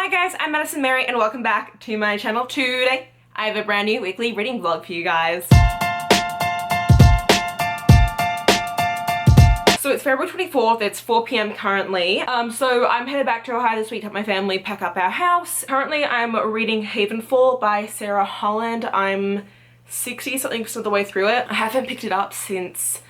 Hi guys, I'm Madison Mary and welcome back to my channel. Today I have a brand new weekly reading vlog for you guys. So it's February 24th, it's 4 p.m. currently. So I'm headed back to Ohio this week to help my family pack up our house. Currently I'm reading Havenfall by Sarah Holland. I'm 60-something% of the way through it. I haven't picked it up since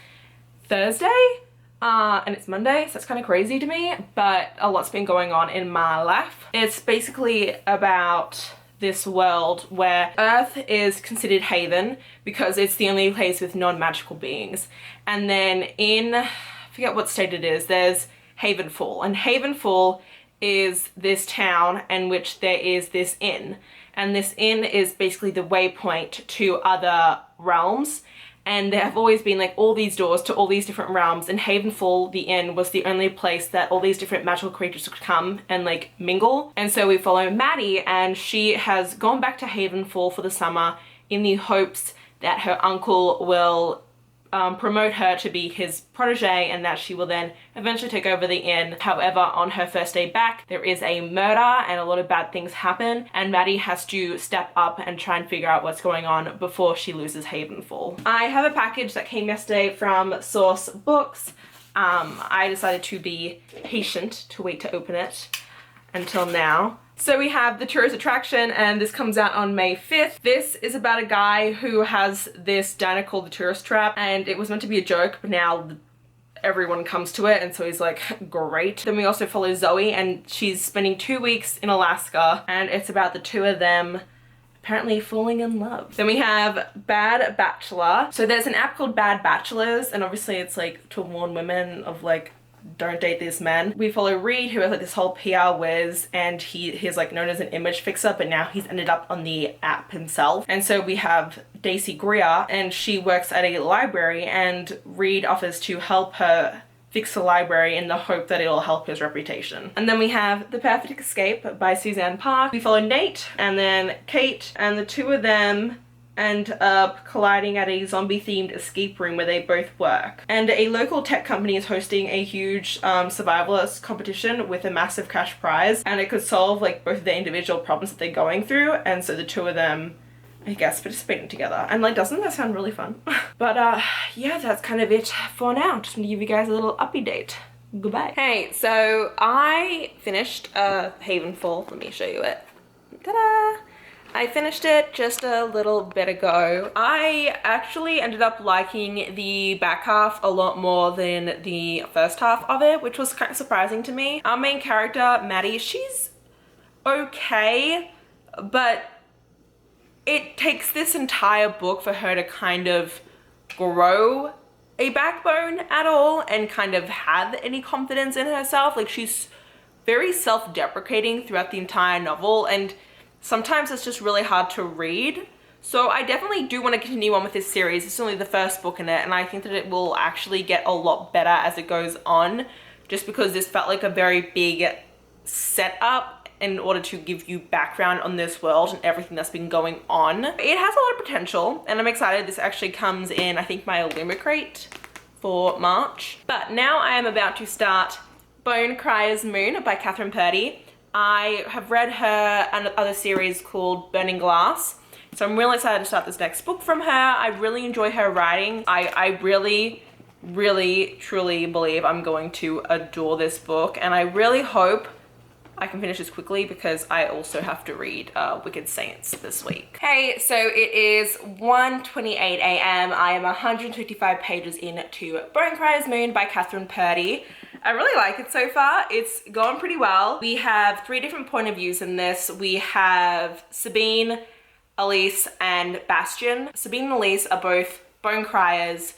Thursday. And it's Monday, so it's kind of crazy to me, but a lot's been going on in my life. It's basically about this world where Earth is considered haven because it's the only place with non-magical beings. And then in, I forget what state it is, there's Havenfall. And Havenfall is this town in which there is this inn. And this inn is basically the waypoint to other realms. And there have always been like all these doors to all these different realms, and Havenfall, the inn, was the only place that all these different magical creatures could come and like mingle. And so we follow Maddie, and she has gone back to Havenfall for the summer in the hopes that her uncle will promote her to be his protege and that she will then eventually take over the inn. However, on her first day back, there is a murder and a lot of bad things happen, and Maddie has to step up and try and figure out what's going on before she loses Havenfall. I have a package that came yesterday from Source Books. I decided to be patient to wait to open it until now. So we have The Tourist Attraction, and this comes out on May 5th. This is about a guy who has this diner called The Tourist Trap, and it was meant to be a joke, but now everyone comes to it, and so he's like, great. Then we also follow Zoe, and she's spending 2 weeks in Alaska, and it's about the two of them apparently falling in love. Then we have Bad Bachelor. So there's an app called Bad Bachelors, and obviously it's like to warn women of like, don't date these men. We follow Reed, who has like this whole PR whiz, and he's like known as an image fixer, but now he's ended up on the app himself. And so we have Daisy Crier, and she works at a library, and Reed offers to help her fix the library in the hope that it'll help his reputation. And then we have The Perfect Escape by Suzanne Park. We follow Nate and then Kate, and the two of them end up colliding at a zombie-themed escape room where they both work. And a local tech company is hosting a huge survivalist competition with a massive cash prize, and it could solve like both of the individual problems that they're going through, and so the two of them, I guess, participating together. And like, doesn't that sound really fun? But yeah, that's kind of it for now. Just want to give you guys a little update. Goodbye. Hey, so I finished Havenfall. Let me show you it. Ta-da! I finished it just a little bit ago. I actually ended up liking the back half a lot more than the first half of it, which was kind of surprising to me. Our main character, Maddie, she's okay, but it takes this entire book for her to kind of grow a backbone at all and kind of have any confidence in herself. Like, she's very self-deprecating throughout the entire novel, and sometimes it's just really hard to read. So I definitely do want to continue on with this series. It's only the first book in it, and I think that it will actually get a lot better as it goes on, just because this felt like a very big setup in order to give you background on this world and everything that's been going on. It has a lot of potential, and I'm excited. This actually comes in, I think, my limit crate for March. But now I am about to start Bone Crier's Moon by Catherine Purdy. I have read her other series called Burning Glass, so I'm really excited to start this next book from her. I really enjoy her writing. I really, truly believe I'm going to adore this book, and I really hope I can finish this quickly because I also have to read Wicked Saints this week. Hey, so it is 1:28 a.m. I am 155 pages into Bone Crier's Moon by Catherine Purdy. I really like it so far. It's going pretty well. We have 3 different point of views in this. We have Sabine, Elise, and Bastian. Sabine and Elise are both bone criers,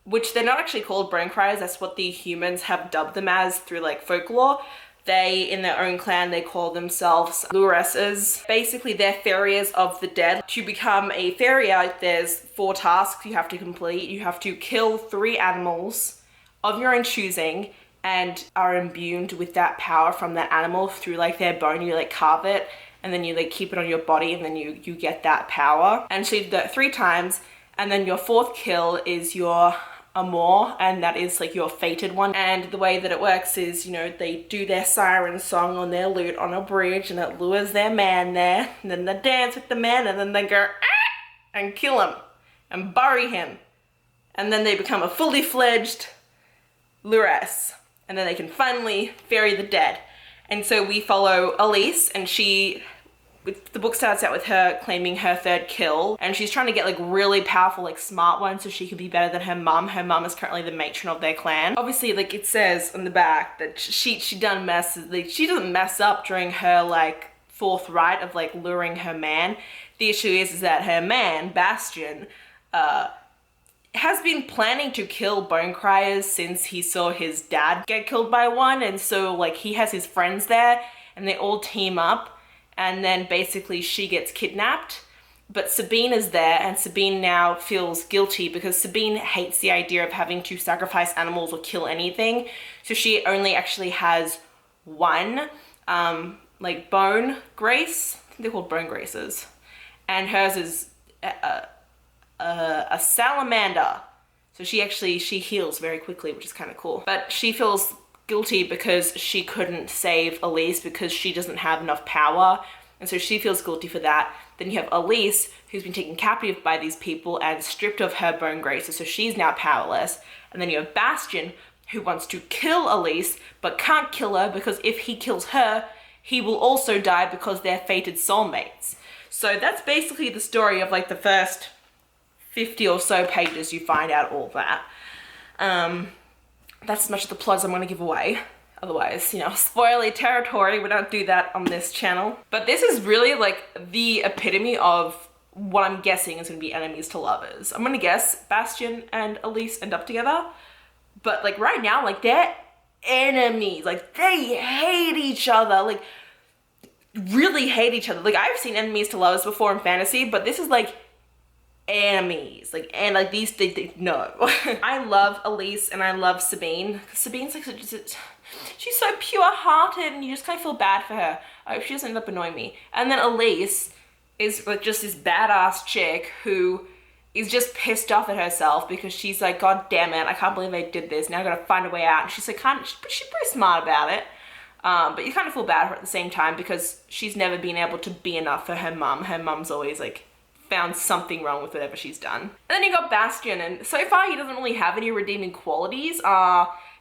which they're not actually called bone criers. That's what the humans have dubbed them as through like folklore. They, in their own clan, they call themselves ḽᴏᴏᴅᴅᴅ. Basically, they're farriers of the dead. To become a farrier, there's 4 tasks you have to complete. You have to kill 3 animals of your own choosing, and are imbued with that power from that animal through like their bone. You like carve it, and then you like keep it on your body, and then you get that power. And so you do that 3 times, and then your 4th kill is your amour, and that is like your fated one. And the way that it works is, you know, they do their siren song on their lute on a bridge, and it lures their man there, and then they dance with the man, and then they go and kill him and bury him, and then they become a fully fledged luress, and then they can finally bury the dead. And so we follow ɪḻsᴜ, and the book starts out with her claiming her third kill, and she's trying to get like really powerful, like smart ones so she can be better than her mum. Her mum is currently the matron of their clan. Obviously, like it says on the back that she doesn't mess up during her like fourth rite of like luring her man. The issue is that her man, Bastion, has been planning to kill bone criers since he saw his dad get killed by one, and so like he has his friends there and they all team up. And then basically she gets kidnapped, but Sabine is there, and Sabine now feels guilty because Sabine hates the idea of having to sacrifice animals or kill anything. So she only actually has one, like bone grace. I think they're called bone graces. And hers is a salamander. So she heals very quickly, which is kind of cool. But she feels guilty because she couldn't save ɪḻsᴜ because she doesn't have enough power, and so she feels guilty for that. Then you have ɪḻsᴜ, who's been taken captive by these people and stripped of her bone graces, so she's now powerless. And then you have Bastion, who wants to kill ɪḻsᴜ but can't kill her because if he kills her, he will also die because they're fated soulmates. So that's basically the story of like the first 50 or so pages. You find out all that. That's as much of the plot as I'm going to give away. Otherwise, you know, spoiler territory. We don't do that on this channel. But this is really like the epitome of what I'm guessing is going to be enemies to lovers. I'm going to guess Bastion and ɪḻsᴜ end up together. But like right now, like they're enemies. Like they hate each other. Like really hate each other. Like I've seen enemies to lovers before in fantasy, but this is like enemies, like, and like these they no. I love ɪḻsᴜ and I love Sabine. Sabine's like she's so pure-hearted, and you just kind of feel bad for her. I hope she doesn't end up annoying me. And then ɪḻsᴜ is like just this badass chick who is just pissed off at herself because she's like, God damn it, I can't believe I did this. Now I gotta find a way out. And she's like, she's pretty smart about it. But you kind of feel bad for her at the same time because she's never been able to be enough for her mum. Her mum's always like found something wrong with whatever she's done. And then you got Bastion, and so far he doesn't really have any redeeming qualities.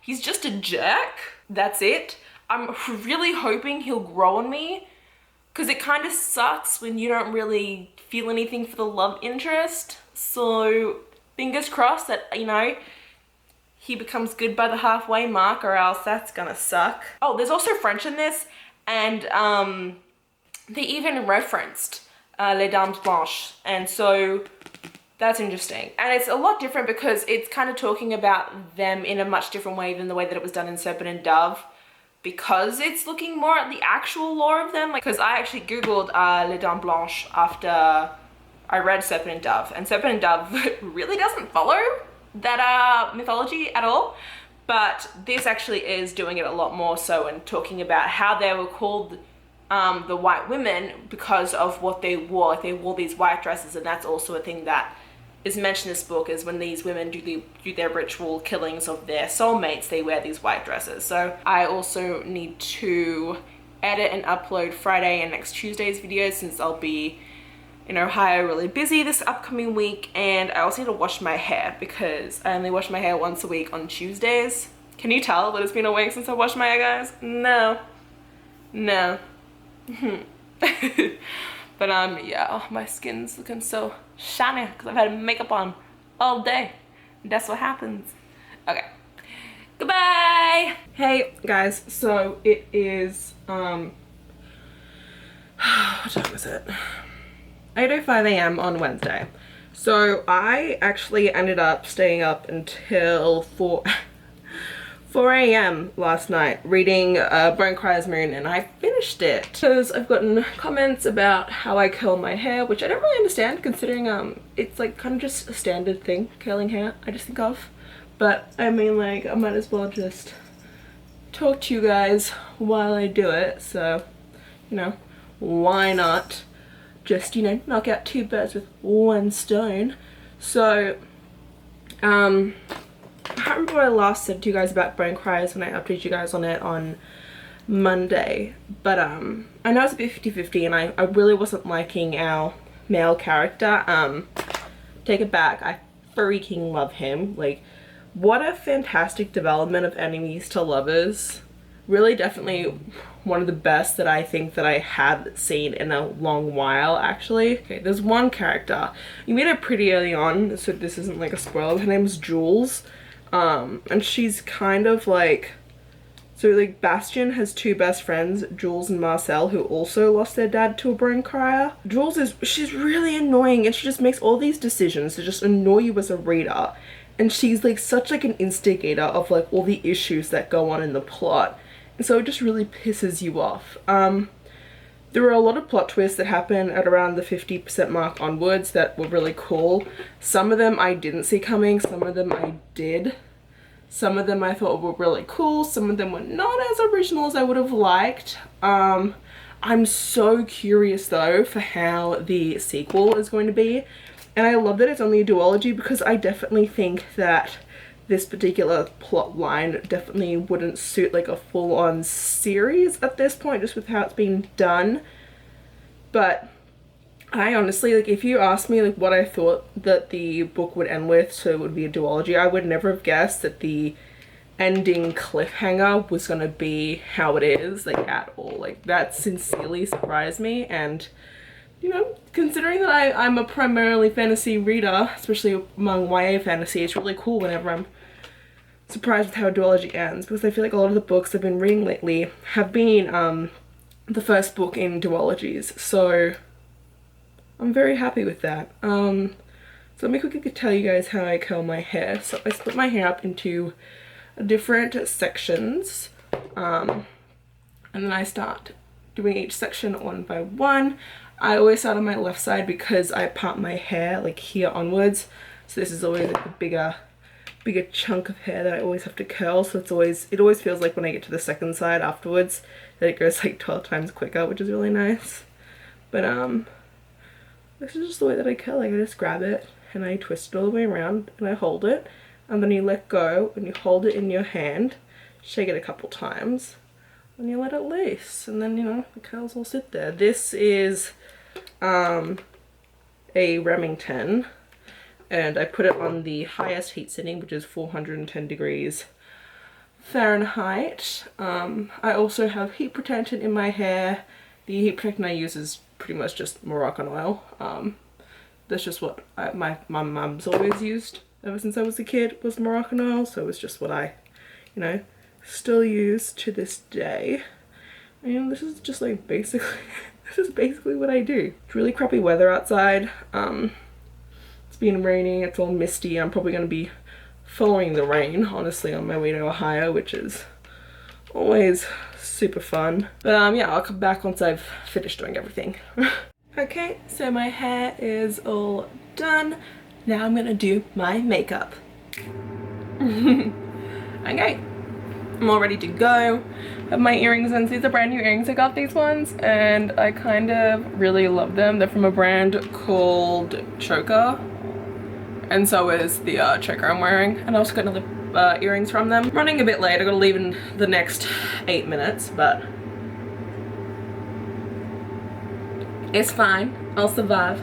He's just a jerk. That's it. I'm really hoping he'll grow on me, because it kind of sucks when you don't really feel anything for the love interest. So fingers crossed that, you know, he becomes good by the halfway mark, or else that's gonna suck. Oh, there's also French in this, and they even referenced Les Dames Blanches, and so that's interesting. And it's a lot different because it's kind of talking about them in a much different way than the way that it was done in Serpent and Dove, because it's looking more at the actual lore of them. Like, because I actually googled Les Dames Blanches after I read Serpent and Dove really doesn't follow that mythology at all, but this actually is doing it a lot more so, and talking about how they were called the white women because of what they wore. Like they wore these white dresses, and that's also a thing that is mentioned in this book, is when these women do their ritual killings of their soulmates, they wear these white dresses. So I also need to edit and upload Friday and next Tuesday's videos, since I'll be in Ohio really busy this upcoming week. And I also need to wash my hair because I only wash my hair once a week on Tuesdays. Can you tell that it's been a week since I washed my hair, guys? No. But yeah, oh, my skin's looking so shiny because I've had makeup on all day. That's what happens. Okay, goodbye. Hey guys, so it is what time is it? 8:05 a.m. on Wednesday. So I actually ended up staying up until 4 a.m. last night reading Bone Crier's Moon, and I finished it because I've gotten comments about how I curl my hair, which I don't really understand, considering it's like kind of just a standard thing, curling hair, I just think of. But I mean, like, I might as well just talk to you guys while I do it, so, you know, why not just, you know, knock out two birds with one stone. So remember what I last said to you guys about Crier when I updated you guys on it on Monday, but I know it's a bit 50-50 and I really wasn't liking our male character. Take it back, I freaking love him. Like, what a fantastic development of enemies to lovers. Really definitely one of the best that I think that I have seen in a long while, actually. Okay, there's one character. You meet her pretty early on, so this isn't like a spoiler. Her name's Jules. And she's kind of like, so like Bastian has two best friends, Jules and Marcel, who also lost their dad to a crier. Jules she's really annoying and she just makes all these decisions to just annoy you as a reader. And she's like such like an instigator of like all the issues that go on in the plot. And so it just really pisses you off. There were a lot of plot twists that happened at around the 50% mark onwards that were really cool. Some of them I didn't see coming, some of them I did. Some of them I thought were really cool, some of them were not as original as I would have liked. I'm so curious though for how the sequel is going to be. And I love that it's only a duology because I definitely think that this particular plot line definitely wouldn't suit like a full-on series at this point, just with how it's been done. But I honestly, like, if you asked me like what I thought that the book would end with, so it would be a duology, I would never have guessed that the ending cliffhanger was gonna be how it is, like, at all. Like, that sincerely surprised me. And you know, considering that I'm a primarily fantasy reader, especially among YA fantasy, it's really cool whenever I'm surprised with how a duology ends, because I feel like a lot of the books I've been reading lately have been the first book in duologies, so I'm very happy with that. So let me quickly tell you guys how I curl my hair. So I split my hair up into different sections, and then I start doing each section one by one. I always start on my left side because I part my hair like here onwards, so this is always like a bigger chunk of hair that I always have to curl, so it always feels like when I get to the second side afterwards that it goes like 12 times quicker, which is really nice. But this is just the way that I curl. Like, I just grab it and I twist it all the way around and I hold it, and then you let go and you hold it in your hand, shake it a couple times, and you let it loose, and then, you know, the curls all sit there. This is a Remington, and I put it on the highest heat setting, which is 410 degrees Fahrenheit. I also have heat protectant in my hair. The heat protectant I use is pretty much just Moroccan oil. That's just what my mum's always used ever since I was a kid, was Moroccan oil, so it's just what I, you know, still use to this day. And this is just like basically this is basically what I do. It's really crappy weather outside. It's been raining, it's all misty. I'm probably going to be following the rain, honestly, on my way to Ohio, which is always super fun. But yeah, I'll come back once I've finished doing everything. Okay, so my hair is all done. Now I'm gonna do my makeup. Okay, I'm all ready to go. I have my earrings in. These are brand new earrings. I got these ones and I kind of really love them. They're from a brand called Choker, and so is the choker I'm wearing. And I also got another earrings from them. I'm running a bit late. I gotta leave in the next 8 minutes, but it's fine. I'll survive.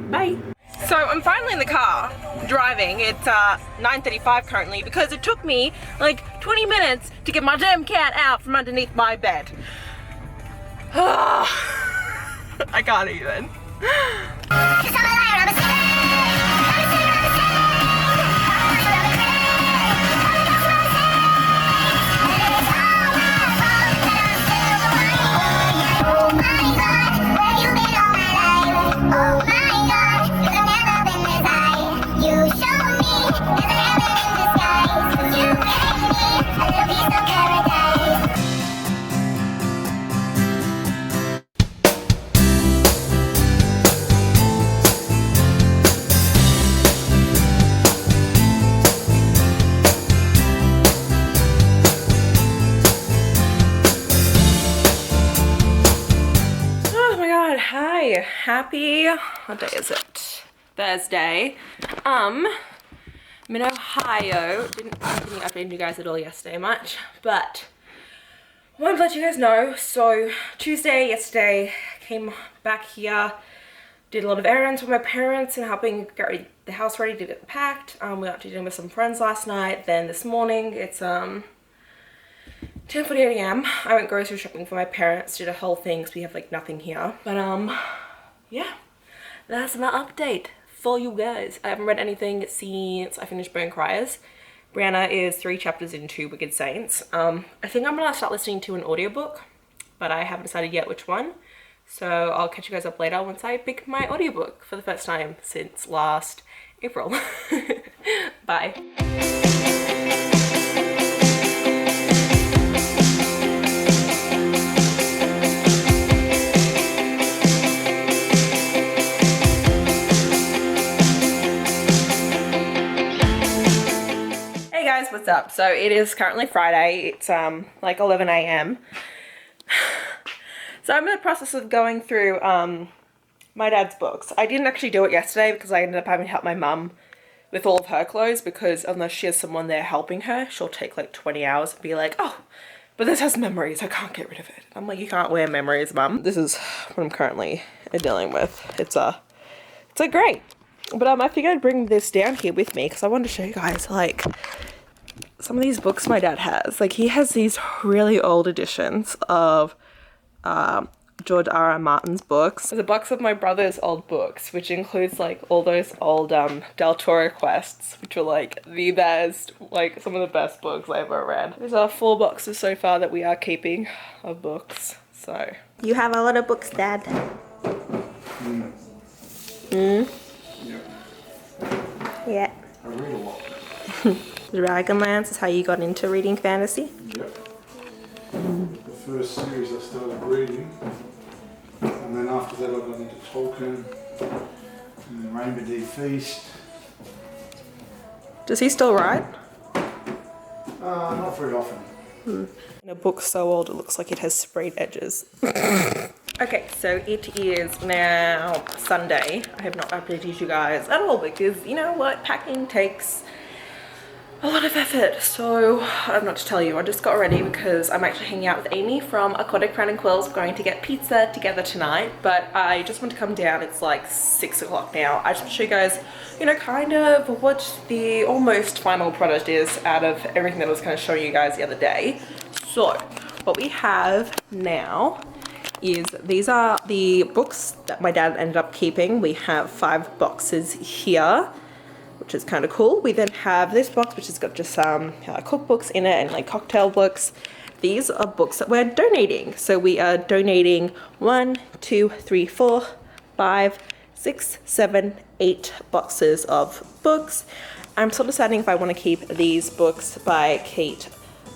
Bye. So I'm finally in the car driving. It's 9:35 currently because it took me like 20 minutes to get my damn cat out from underneath my bed. I can't even. Happy, what day is it? Thursday. I'm in Ohio. Didn't update you guys at all yesterday much, but I want to let you guys know. So Tuesday, yesterday, came back here, did a lot of errands with my parents and helping get the house ready to get packed. We went out to dinner with some friends last night. Then this morning, it's 10:48 a.m. I went grocery shopping for my parents, did a whole thing because we have like nothing here. But yeah, that's my update for you guys. I haven't read anything since I finished Crier. Brianna is 3 chapters into Wicked Saints. I think I'm gonna start listening to an audiobook, but I haven't decided yet which one. So I'll catch you guys up later once I pick my audiobook for the first time since last April. Bye. Hey guys, what's up? So it is currently Friday. It's like 11 a.m. So I'm in the process of going through my dad's books. I didn't actually do it yesterday because I ended up having to help my mum with all of her clothes, because unless she has someone there helping her, she'll take like 20 hours and be like, oh, but this has memories, I can't get rid of it. I'm like, you can't wear memories, mum. This is what I'm currently dealing with. It's like great. But I figured I'd bring this down here with me because I wanted to show you guys like some of these books my dad has. Like he has these really old editions of George R.R. Martin's books. There's a box of my brother's old books, which includes like all those old Del Toro quests, which are like the best, like some of the best books I ever read. These are 4 boxes so far that we are keeping of books. So you have a lot of books, Dad. Yeah. I read a lot. Dragonlance is how you got into reading fantasy? Yep. The first series I started reading, and then after that I got into Tolkien, and then Rainbow D Feast. Does he still write? Not very often. In a book so old it looks like it has sprayed edges. Okay, so it is now Sunday. I have not updated you guys at all because you know what, packing takes a lot of effort, so I don't know what to tell you. I just got ready because I'm actually hanging out with Amy from Aquatic Crown and Quills. We're going to get pizza together tonight, but I just want to come down. It's like 6 o'clock now. I just want to show you guys, you know, kind of what the almost final product is out of everything that I was kind of showing you guys the other day. So what we have now is these are the books that my dad ended up keeping. We have 5 boxes here, which is kind of cool. We then have this box, which has got just some cookbooks in it and like cocktail books. These are books that we're donating. So we are donating 1, 2, 3, 4, 5, 6, 7, 8 boxes of books. I'm still deciding if I want to keep these books by Kate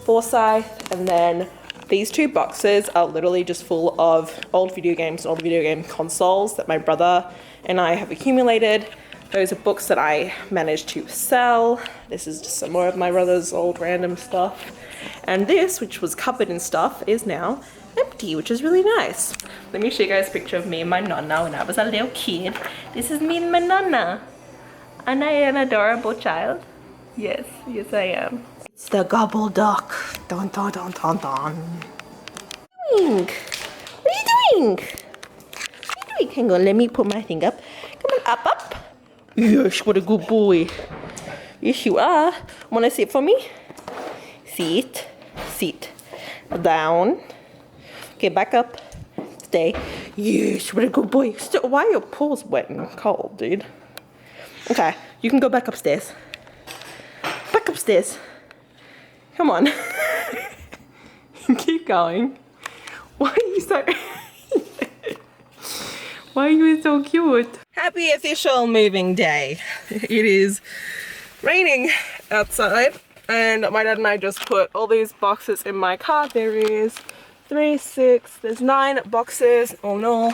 Forsyth, and then these 2 boxes are literally just full of old video games and old video game consoles that my brother and I have accumulated. Those are books that I managed to sell. This is just some more of my brother's old random stuff. And this, which was covered in stuff, is now empty, which is really nice. Let me show you guys a picture of me and my nonna when I was a little kid. This is me and my nonna. Am I an adorable child? Yes, yes I am. It's the gobble duck. Dun dun dun dun dun. What are you doing? What are you doing? What are you doing? Hang on, let me put my thing up. Come on, up, up. Yes, what a good boy. Yes, you are. Want to sit for me? Sit. Sit. Down. Okay, back up. Stay. Yes, what a good boy. Why are your paws wet and cold, dude? Okay, you can go back upstairs. Back upstairs. Come on. Keep going. Why are you so... Why are you so cute? Happy official moving day. It is raining outside and my dad and I just put all these boxes in my car. There is 3, 6, there's 9 boxes all in all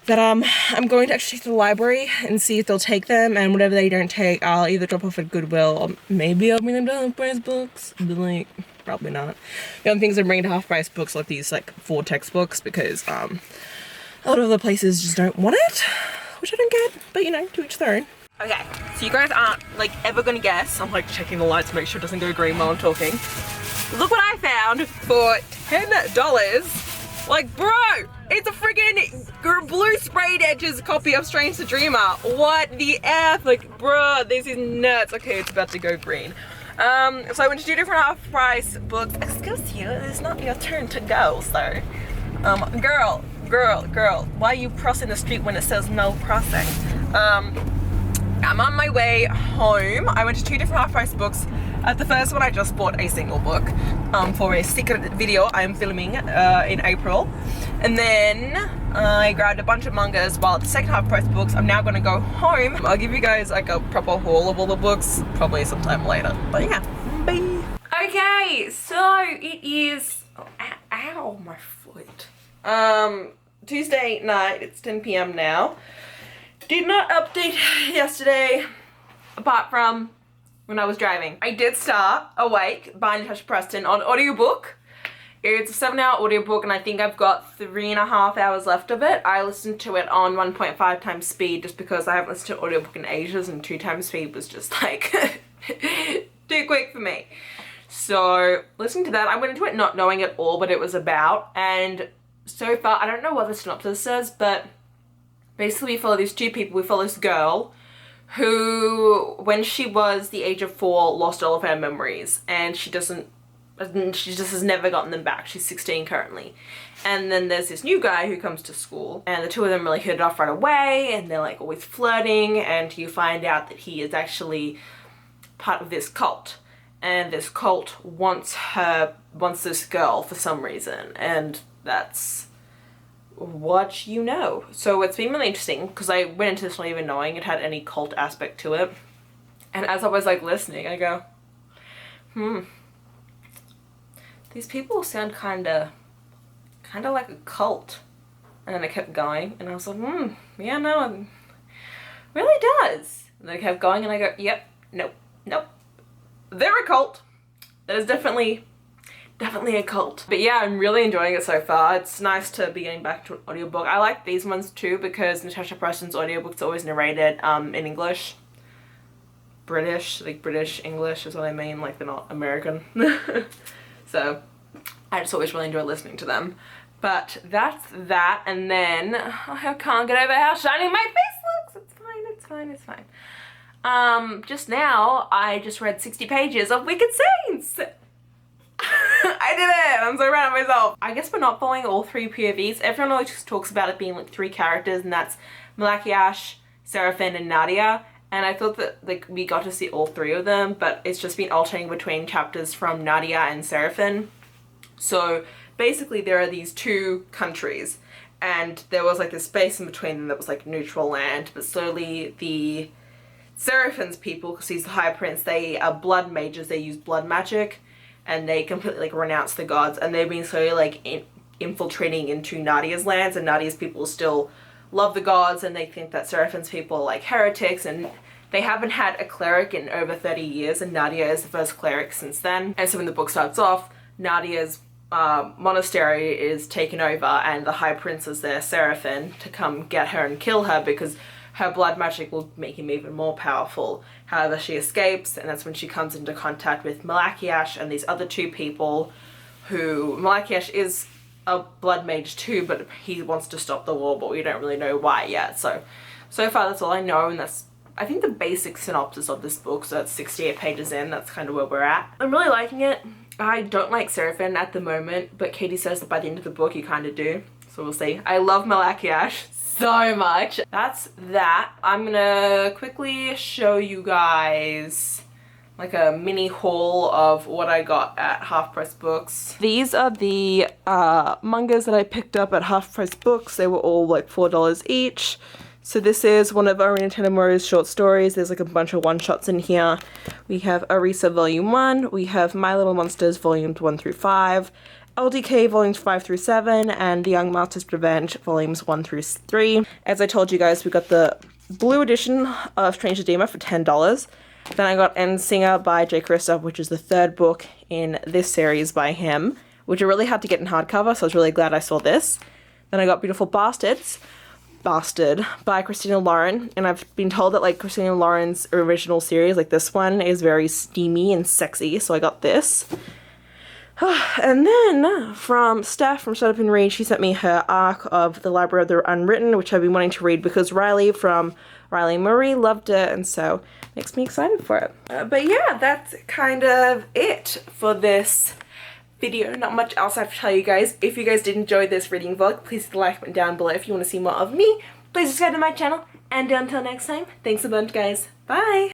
that I'm going to actually take to the library and see if they'll take them, and whatever they don't take I'll either drop off at Goodwill or maybe I'll bring them to half-price books, but like probably not. The only things I'm bringing to half-price books like these like 4 textbooks because a lot of the places just don't want it, which I don't get, but you know, to each their own. Okay, So you guys aren't like ever gonna guess. I'm like checking the lights to make sure it doesn't go green while I'm talking. Look what I found for $10. Like, bro, it's a freaking blue sprayed edges copy of Strange the Dreamer. What the F? Like, bro, this is nuts. Okay, it's about to go green. So I went to 2 different half-price books. Excuse you, it's not your turn to go, sir. Girl, why are you crossing the street when it says no crossing? I'm on my way home. I went to 2 different half-price books. At the first one, I just bought a single book for a secret video I'm filming in April. And then I grabbed a bunch of mangas, while at the second half-price books, I'm now gonna go home. I'll give you guys like a proper haul of all the books, probably sometime later. But yeah, bye. Okay, so it is, ow, my foot. Tuesday night, it's 10 p.m. now. Did not update yesterday, apart from when I was driving. I did start Awake by Natasha Preston on audiobook. It's a 7-hour audiobook and I think I've got 3.5 hours left of it. I listened to it on 1.5 times speed just because I haven't listened to audiobook in ages, and 2 times speed was just like too quick for me. So listening to that, I went into it not knowing at all what it was about, and so far I don't know what the synopsis says, but basically we follow these 2 people. We follow this girl who, when she was the age of 4, lost all of her memories, and she just has never gotten them back. She's 16 currently. And then there's this new guy who comes to school, and the 2 of them really hit it off right away, and they're like always flirting, and you find out that he is actually part of this cult. And this cult wants this girl for some reason, and that's what you know. So it's been really interesting because I went into this not even knowing it had any cult aspect to it. And as I was like listening, I go, these people sound kinda like a cult. And then I kept going and I was like, yeah, no, it really does. And I kept going and I go, yep, nope. They're a cult. That is definitely a cult. But yeah, I'm really enjoying it so far. It's nice to be getting back to an audiobook. I like these ones too because Natasha Preston's audiobooks are always narrated in English. British, like British English is what I mean, like they're not American. So I just always really enjoy listening to them. But that's that, and then I can't get over how shiny my face looks. It's fine. Just now, I just read 60 pages of Wicked Saints! I did it! I'm so proud of myself. I guess we're not following all 3 POVs. Everyone always just talks about it being like 3 characters, and that's Malachiash, Seraphim, and Nadia. And I thought that like we got to see all 3 of them, but it's just been alternating between chapters from Nadia and Seraphim. So basically there are these 2 countries, and there was like this space in between them that was like neutral land, but slowly the Seraphim's people, because he's the High Prince, they are blood mages, they use blood magic, and they completely like renounce the gods, and they've been slowly like infiltrating into Nadia's lands, and Nadia's people still love the gods, and they think that Seraphim's people are like heretics, and they haven't had a cleric in over 30 years, and Nadia is the first cleric since then. And so when the book starts off, Nadia's monastery is taken over, and the High Prince is there, Seraphim, to come get her and kill her because her blood magic will make him even more powerful. However, she escapes, and that's when she comes into contact with Malachiash and these other 2 people who, Malachiash is a blood mage too, but he wants to stop the war, but we don't really know why yet. So far that's all I know, and that's, I think, the basic synopsis of this book. So that's 68 pages in, that's kind of where we're at. I'm really liking it. I don't like Seraphim at the moment, but Katie says that by the end of the book you kind of do. So we'll see. I love Malachiash so much. That's that. I'm gonna quickly show you guys like a mini haul of what I got at Half Price Books. These are the mangas that I picked up at Half Price Books. They were all like $4 each. So this is one of Arina Tanemura's short stories. There's like a bunch of one-shots in here. We have Arisa Volume 1. We have My Little Monsters Volumes 1 through 5. LDK Volumes 5 through 7, and The Young Master's Revenge Volumes 1 through 3. As I told you guys, we got the blue edition of Strange the Dreamer for $10. Then I got ɪᴛᴛᴇʀ by J. Carissa, which is the 3rd book in this series by him, which are really hard to get in hardcover, so I was really glad I saw this. Then I got Beautiful Bastards Bastard by Christina Lauren, and I've been told that like Christina Lauren's original series, like this one, is very steamy and sexy, so I got this. And then from Steph from Shut Up and Read, she sent me her arc of The Library of the Unwritten, which I've been wanting to read because Riley from Riley Marie loved it, and so makes me excited for it. But yeah, that's kind of it for this video. Not much else I have to tell you guys. If you guys did enjoy this reading vlog, please hit the like button down below if you want to see more of me. Please subscribe to my channel, and until next time, thanks a bunch guys. Bye!